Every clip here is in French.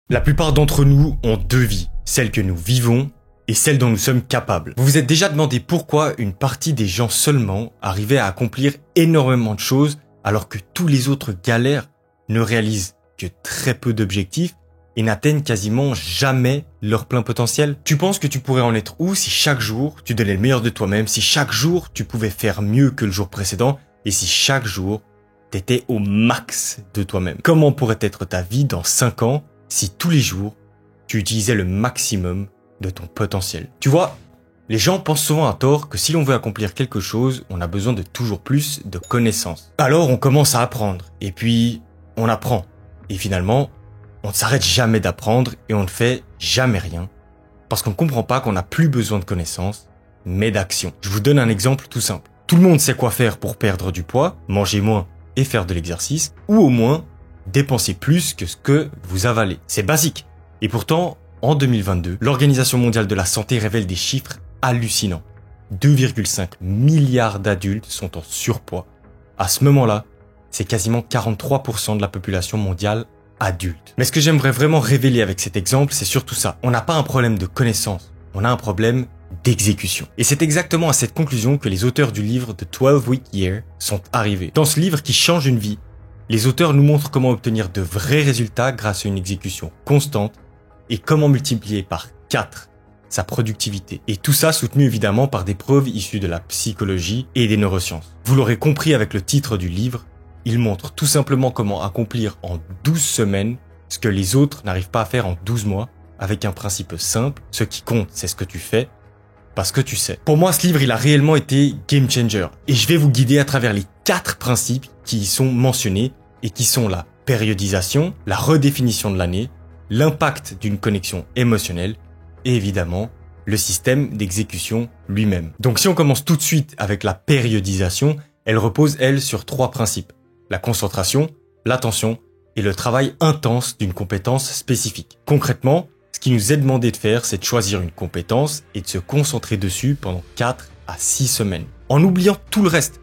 La plupart d'entre nous ont deux vies, celle que nous vivons et celle dont nous sommes capables. Vous vous êtes déjà demandé pourquoi une partie des gens seulement arrivaient à accomplir énormément de choses alors que tous les autres galèrent, ne réalisent que très peu d'objectifs et n'atteignent quasiment jamais leur plein potentiel? Tu penses que tu pourrais en être où si chaque jour tu donnais le meilleur de toi-même, si chaque jour tu pouvais faire mieux que le jour précédent et si chaque jour t'étais au max de toi-même? Comment pourrait être ta vie dans 5 ans si tous les jours, tu utilisais le maximum de ton potentiel? Tu vois, les gens pensent souvent à tort que si l'on veut accomplir quelque chose, on a besoin de toujours plus de connaissances. Alors on commence à apprendre, et puis on apprend. Et finalement, on ne s'arrête jamais d'apprendre et on ne fait jamais rien. Parce qu'on ne comprend pas qu'on n'a plus besoin de connaissances, mais d'action. Je vous donne un exemple tout simple. Tout le monde sait quoi faire pour perdre du poids, manger moins et faire de l'exercice, ou au moins dépenser plus que ce que vous avalez. C'est basique. Et pourtant, en 2022, l'Organisation mondiale de la santé révèle des chiffres hallucinants. 2,5 milliards d'adultes sont en surpoids. À ce moment-là, c'est quasiment 43% de la population mondiale adulte. Mais ce que j'aimerais vraiment révéler avec cet exemple, c'est surtout ça. On n'a pas un problème de connaissance, on a un problème d'exécution. Et c'est exactement à cette conclusion que les auteurs du livre The 12 Week Year sont arrivés. Dans ce livre qui change une vie, les auteurs nous montrent comment obtenir de vrais résultats grâce à une exécution constante et comment multiplier par 4 sa productivité. Et tout ça soutenu évidemment par des preuves issues de la psychologie et des neurosciences. Vous l'aurez compris avec le titre du livre, il montre tout simplement comment accomplir en 12 semaines ce que les autres n'arrivent pas à faire en 12 mois avec un principe simple, ce qui compte c'est ce que tu fais, parce que tu sais. Pour moi, ce livre, il a réellement été game changer. Et je vais vous guider à travers les 4 principes qui y sont mentionnés et qui sont la périodisation, la redéfinition de l'année, l'impact d'une connexion émotionnelle et évidemment, le système d'exécution lui-même. Donc si on commence tout de suite avec la périodisation, elle repose, elle, sur 3 principes. La concentration, l'attention et le travail intense d'une compétence spécifique. Concrètement, ce qui nous est demandé de faire, c'est de choisir une compétence et de se concentrer dessus pendant 4 à 6 semaines. En oubliant tout le reste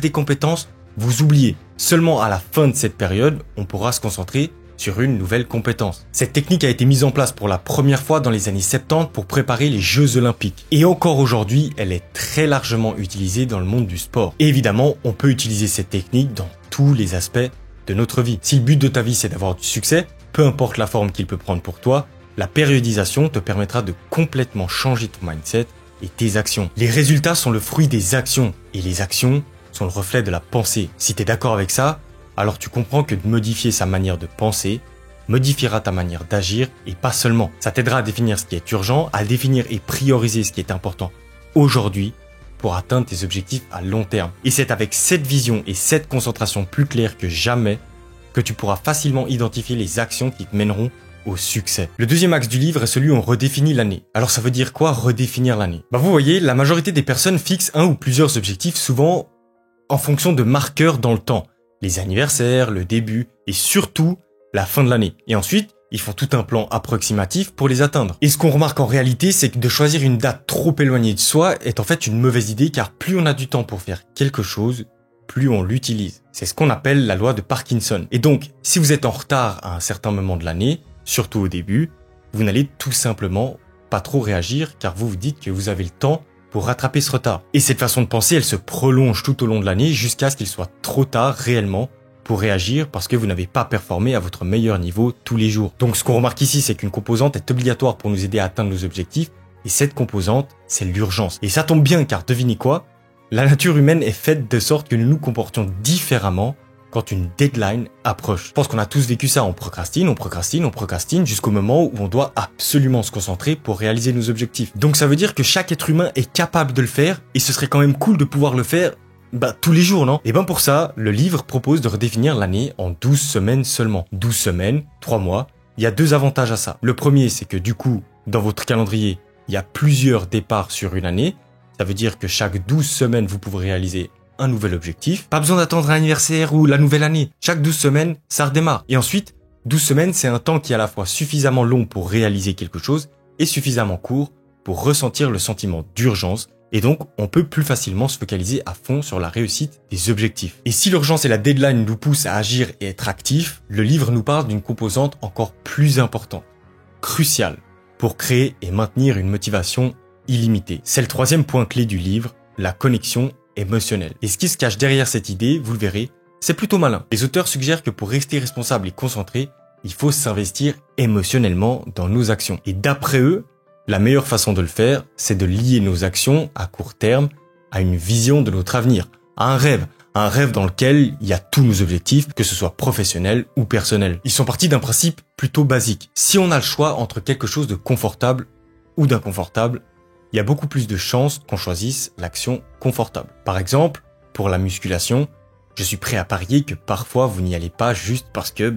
des compétences, vous oubliez. Seulement à la fin de cette période, on pourra se concentrer sur une nouvelle compétence. Cette technique a été mise en place pour la première fois dans les années 70 pour préparer les Jeux Olympiques. Et encore aujourd'hui, elle est très largement utilisée dans le monde du sport. Et évidemment, on peut utiliser cette technique dans tous les aspects de notre vie. Si le but de ta vie, c'est d'avoir du succès, peu importe la forme qu'il peut prendre pour toi, la périodisation te permettra de complètement changer ton mindset et tes actions. Les résultats sont le fruit des actions et les actions sont le reflet de la pensée. Si tu es d'accord avec ça, alors tu comprends que de modifier sa manière de penser modifiera ta manière d'agir et pas seulement. Ça t'aidera à définir ce qui est urgent, à définir et prioriser ce qui est important aujourd'hui pour atteindre tes objectifs à long terme. Et c'est avec cette vision et cette concentration plus claire que jamais que tu pourras facilement identifier les actions qui te mèneront au succès. Le deuxième axe du livre est celui où on redéfinit l'année. Alors ça veut dire quoi redéfinir l'année? Vous voyez, la majorité des personnes fixent un ou plusieurs objectifs souvent en fonction de marqueurs dans le temps. Les anniversaires, le début et surtout la fin de l'année. Et ensuite, ils font tout un plan approximatif pour les atteindre. Et ce qu'on remarque en réalité, c'est que de choisir une date trop éloignée de soi est en fait une mauvaise idée car plus on a du temps pour faire quelque chose, plus on l'utilise. C'est ce qu'on appelle la loi de Parkinson. Et donc, si vous êtes en retard à un certain moment de l'année, surtout au début, vous n'allez tout simplement pas trop réagir car vous vous dites que vous avez le temps pour rattraper ce retard. Et cette façon de penser, elle se prolonge tout au long de l'année jusqu'à ce qu'il soit trop tard réellement pour réagir parce que vous n'avez pas performé à votre meilleur niveau tous les jours. Donc ce qu'on remarque ici, c'est qu'une composante est obligatoire pour nous aider à atteindre nos objectifs et cette composante, c'est l'urgence. Et ça tombe bien car devinez quoi? La nature humaine est faite de sorte que nous nous comportions différemment quand une deadline approche. Je pense qu'on a tous vécu ça, on procrastine jusqu'au moment où on doit absolument se concentrer pour réaliser nos objectifs. Donc ça veut dire que chaque être humain est capable de le faire et ce serait quand même cool de pouvoir le faire tous les jours, non? Et pour ça, le livre propose de redéfinir l'année en 12 semaines seulement. 12 semaines, 3 mois. Il y a 2 avantages à ça. Le premier, c'est que du coup, dans votre calendrier, il y a plusieurs départs sur une année. Ça veut dire que chaque 12 semaines, vous pouvez réaliser un nouvel objectif. Pas besoin d'attendre l'anniversaire ou la nouvelle année. Chaque 12 semaines, ça redémarre. Et ensuite, 12 semaines, c'est un temps qui est à la fois suffisamment long pour réaliser quelque chose et suffisamment court pour ressentir le sentiment d'urgence Et donc, on peut plus facilement se focaliser à fond sur la réussite des objectifs. Et si l'urgence et la deadline nous poussent à agir et être actifs, le livre nous parle d'une composante encore plus importante, cruciale, pour créer et maintenir une motivation illimitée. C'est le troisième point clé du livre, la connexion émotionnelle. Et ce qui se cache derrière cette idée, vous le verrez, c'est plutôt malin. Les auteurs suggèrent que pour rester responsable et concentré, il faut s'investir émotionnellement dans nos actions. Et d'après eux, la meilleure façon de le faire, c'est de lier nos actions à court terme à une vision de notre avenir, à un rêve dans lequel il y a tous nos objectifs, que ce soit professionnel ou personnel. Ils sont partis d'un principe plutôt basique. Si on a le choix entre quelque chose de confortable ou d'inconfortable, il y a beaucoup plus de chances qu'on choisisse l'action confortable. Par exemple, pour la musculation, je suis prêt à parier que parfois vous n'y allez pas juste parce que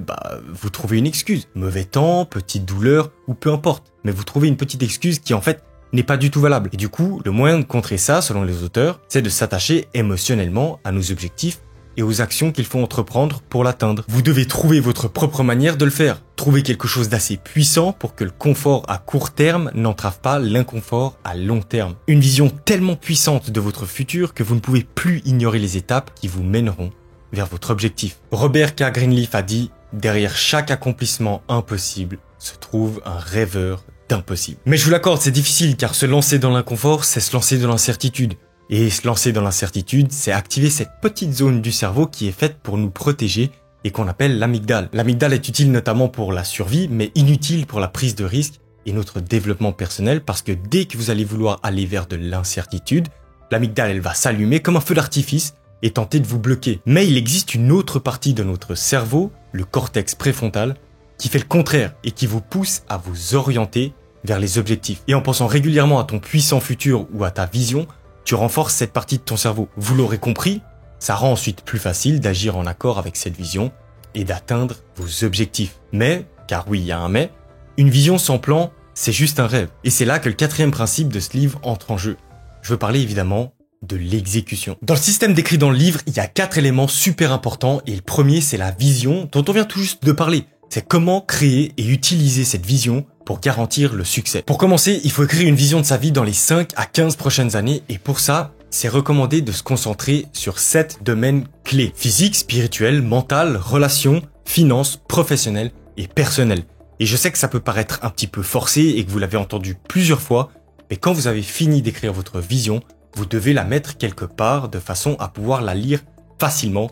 vous trouvez une excuse. Mauvais temps, petite douleur ou peu importe. Mais vous trouvez une petite excuse qui en fait n'est pas du tout valable. Et du coup, le moyen de contrer ça, selon les auteurs, c'est de s'attacher émotionnellement à nos objectifs et aux actions qu'il faut entreprendre pour l'atteindre. Vous devez trouver votre propre manière de le faire. Trouver quelque chose d'assez puissant pour que le confort à court terme n'entrave pas l'inconfort à long terme. Une vision tellement puissante de votre futur que vous ne pouvez plus ignorer les étapes qui vous mèneront vers votre objectif. Robert K. Greenleaf a dit « Derrière chaque accomplissement impossible se trouve un rêveur d'impossible ». Mais je vous l'accorde, c'est difficile car se lancer dans l'inconfort, c'est se lancer dans l'incertitude. Et se lancer dans l'incertitude, c'est activer cette petite zone du cerveau qui est faite pour nous protéger et qu'on appelle l'amygdale. L'amygdale est utile notamment pour la survie, mais inutile pour la prise de risque et notre développement personnel parce que dès que vous allez vouloir aller vers de l'incertitude, l'amygdale elle va s'allumer comme un feu d'artifice et tenter de vous bloquer. Mais il existe une autre partie de notre cerveau, le cortex préfrontal, qui fait le contraire et qui vous pousse à vous orienter vers les objectifs. Et en pensant régulièrement à ton puissant futur ou à ta vision, tu renforces cette partie de ton cerveau. Vous l'aurez compris, ça rend ensuite plus facile d'agir en accord avec cette vision et d'atteindre vos objectifs. Mais, car oui, il y a un mais, une vision sans plan, c'est juste un rêve. Et c'est là que le quatrième principe de ce livre entre en jeu. Je veux parler évidemment de l'exécution. Dans le système décrit dans le livre, il y a 4 éléments super importants et le premier, c'est la vision dont on vient tout juste de parler. C'est comment créer et utiliser cette vision pour garantir le succès. Pour commencer, il faut écrire une vision de sa vie dans les 5 à 15 prochaines années et pour ça, c'est recommandé de se concentrer sur 7 domaines clés. Physique, spirituel, mental, relations, finances, professionnelles et personnelles. Et je sais que ça peut paraître un petit peu forcé et que vous l'avez entendu plusieurs fois, mais quand vous avez fini d'écrire votre vision, vous devez la mettre quelque part de façon à pouvoir la lire facilement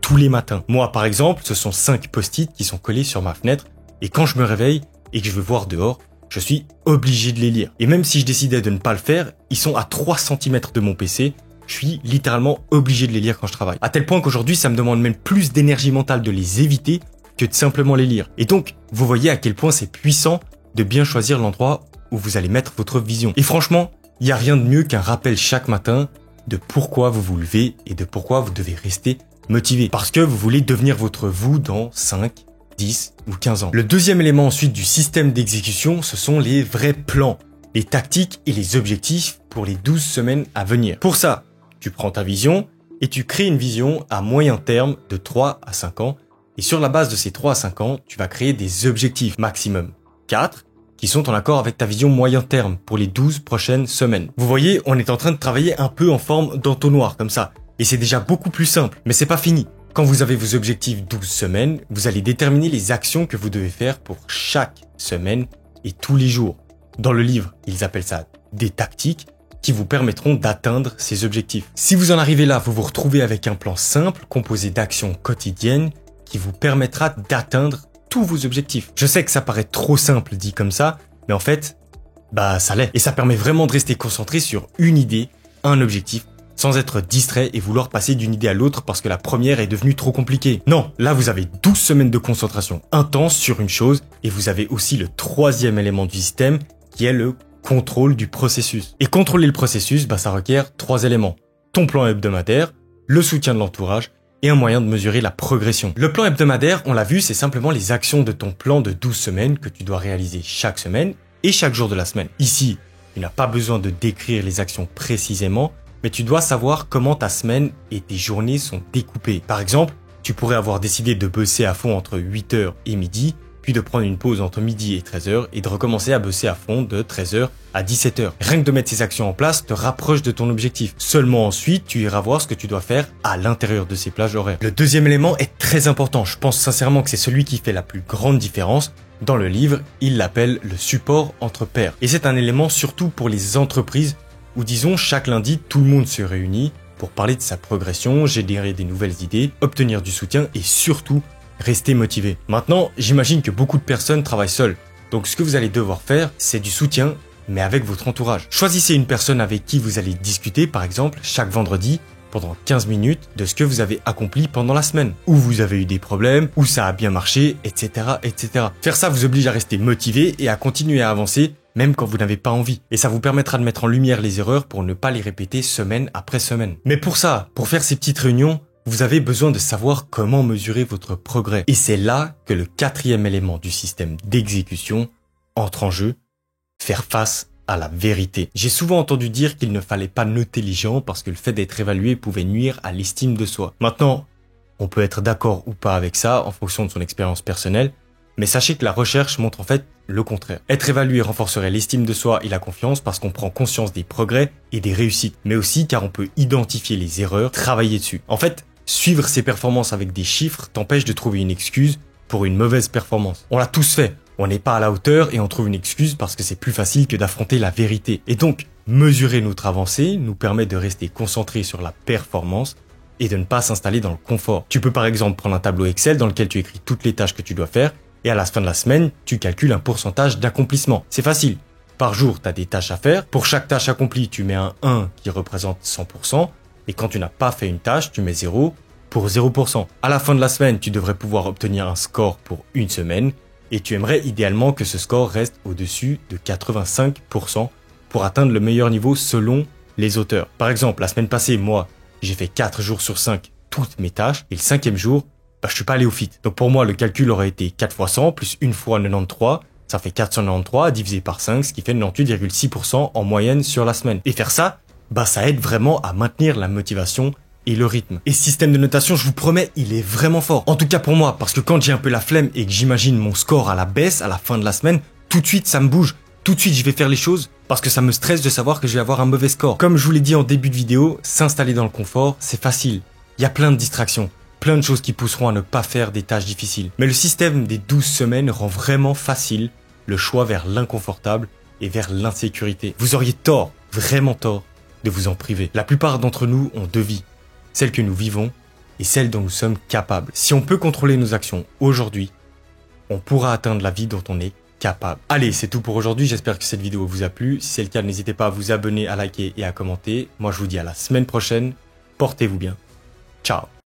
tous les matins. Moi, par exemple, ce sont 5 post-it qui sont collés sur ma fenêtre et quand je me réveille et que je veux voir dehors, je suis obligé de les lire. Et même si je décidais de ne pas le faire, ils sont à 3 cm de mon PC, je suis littéralement obligé de les lire quand je travaille. À tel point qu'aujourd'hui, ça me demande même plus d'énergie mentale de les éviter que de simplement les lire. Et donc, vous voyez à quel point c'est puissant de bien choisir l'endroit où vous allez mettre votre vision. Et franchement, il n'y a rien de mieux qu'un rappel chaque matin de pourquoi vous vous levez et de pourquoi vous devez rester motivé. Parce que vous voulez devenir votre vous dans 5, 10 ou 15 ans. Le deuxième élément ensuite du système d'exécution, ce sont les vrais plans, les tactiques et les objectifs pour les 12 semaines à venir. Pour ça, tu prends ta vision et tu crées une vision à moyen terme de 3 à 5 ans. Et sur la base de ces 3 à 5 ans, tu vas créer des objectifs maximum 4 qui sont en accord avec ta vision moyen terme pour les 12 prochaines semaines. Vous voyez, on est en train de travailler un peu en forme d'entonnoir comme ça. Et c'est déjà beaucoup plus simple, mais c'est pas fini. Quand vous avez vos objectifs 12 semaines, vous allez déterminer les actions que vous devez faire pour chaque semaine et tous les jours. Dans le livre, ils appellent ça des tactiques qui vous permettront d'atteindre ces objectifs. Si vous en arrivez là, vous vous retrouvez avec un plan simple composé d'actions quotidiennes qui vous permettra d'atteindre tous vos objectifs. Je sais que ça paraît trop simple dit comme ça, mais en fait, ça l'est. Et ça permet vraiment de rester concentré sur une idée, un objectif, sans être distrait et vouloir passer d'une idée à l'autre parce que la première est devenue trop compliquée. Non, là vous avez 12 semaines de concentration intense sur une chose et vous avez aussi le troisième élément du système qui est le contrôle du processus. Et contrôler le processus, ça requiert 3 éléments. Ton plan hebdomadaire, le soutien de l'entourage et un moyen de mesurer la progression. Le plan hebdomadaire, on l'a vu, c'est simplement les actions de ton plan de 12 semaines que tu dois réaliser chaque semaine et chaque jour de la semaine. Ici, tu n'as pas besoin de décrire les actions précisément, mais tu dois savoir comment ta semaine et tes journées sont découpées. Par exemple, tu pourrais avoir décidé de bosser à fond entre 8h et midi, puis de prendre une pause entre midi et 13h et de recommencer à bosser à fond de 13h à 17h. Rien que de mettre ces actions en place te rapproche de ton objectif. Seulement ensuite, tu iras voir ce que tu dois faire à l'intérieur de ces plages horaires. Le deuxième élément est très important. Je pense sincèrement que c'est celui qui fait la plus grande différence. Dans le livre, il l'appelle le support entre pairs. Et c'est un élément surtout pour les entreprises où, disons, chaque lundi, tout le monde se réunit pour parler de sa progression, générer des nouvelles idées, obtenir du soutien et surtout rester motivé. Maintenant, j'imagine que beaucoup de personnes travaillent seules. Donc ce que vous allez devoir faire, c'est du soutien, mais avec votre entourage. Choisissez une personne avec qui vous allez discuter, par exemple, chaque vendredi, pendant 15 minutes, de ce que vous avez accompli pendant la semaine. Où vous avez eu des problèmes, où ça a bien marché, etc., etc. Faire ça vous oblige à rester motivé et à continuer à avancer, même quand vous n'avez pas envie. Et ça vous permettra de mettre en lumière les erreurs pour ne pas les répéter semaine après semaine. Mais pour ça, pour faire ces petites réunions, vous avez besoin de savoir comment mesurer votre progrès. Et c'est là que le quatrième élément du système d'exécution entre en jeu, faire face à la vérité. J'ai souvent entendu dire qu'il ne fallait pas noter les gens parce que le fait d'être évalué pouvait nuire à l'estime de soi. Maintenant, on peut être d'accord ou pas avec ça en fonction de son expérience personnelle, mais sachez que la recherche montre en fait le contraire. Être évalué renforcerait l'estime de soi et la confiance parce qu'on prend conscience des progrès et des réussites, mais aussi car on peut identifier les erreurs, travailler dessus. En fait, suivre ses performances avec des chiffres t'empêche de trouver une excuse pour une mauvaise performance. On l'a tous fait. On n'est pas à la hauteur et on trouve une excuse parce que c'est plus facile que d'affronter la vérité. Et donc, mesurer notre avancée nous permet de rester concentré sur la performance et de ne pas s'installer dans le confort. Tu peux par exemple prendre un tableau Excel dans lequel tu écris toutes les tâches que tu dois faire et à la fin de la semaine, tu calcules un pourcentage d'accomplissement. C'est facile. Par jour, tu as des tâches à faire. Pour chaque tâche accomplie, tu mets un 1 qui représente 100%. Et quand tu n'as pas fait une tâche, tu mets 0 pour 0%. À la fin de la semaine, tu devrais pouvoir obtenir un score pour une semaine. Et tu aimerais idéalement que ce score reste au-dessus de 85% pour atteindre le meilleur niveau selon les auteurs. Par exemple, la semaine passée, moi, j'ai fait 4 jours sur 5 toutes mes tâches. Et le 5e jour, je suis pas allé au fit. Donc pour moi, le calcul aurait été 4 fois 100 plus 1 fois 93. Ça fait 493 divisé par 5, ce qui fait 98,6% en moyenne sur la semaine. Et faire ça, ça aide vraiment à maintenir la motivation et le rythme. Et ce système de notation, je vous promets, il est vraiment fort. En tout cas pour moi, parce que quand j'ai un peu la flemme et que j'imagine mon score à la baisse à la fin de la semaine, tout de suite ça me bouge. Tout de suite je vais faire les choses parce que ça me stresse de savoir que je vais avoir un mauvais score. Comme je vous l'ai dit en début de vidéo, s'installer dans le confort, c'est facile. Il y a plein de distractions, plein de choses qui pousseront à ne pas faire des tâches difficiles. Mais le système des 12 semaines rend vraiment facile le choix vers l'inconfortable et vers l'insécurité. Vous auriez tort, vraiment tort, de vous en priver. La plupart d'entre nous ont 2 vies. Celle que nous vivons et celle dont nous sommes capables. Si on peut contrôler nos actions aujourd'hui, on pourra atteindre la vie dont on est capable. Allez, c'est tout pour aujourd'hui. J'espère que cette vidéo vous a plu. Si c'est le cas, n'hésitez pas à vous abonner, à liker et à commenter. Moi, je vous dis à la semaine prochaine. Portez-vous bien. Ciao.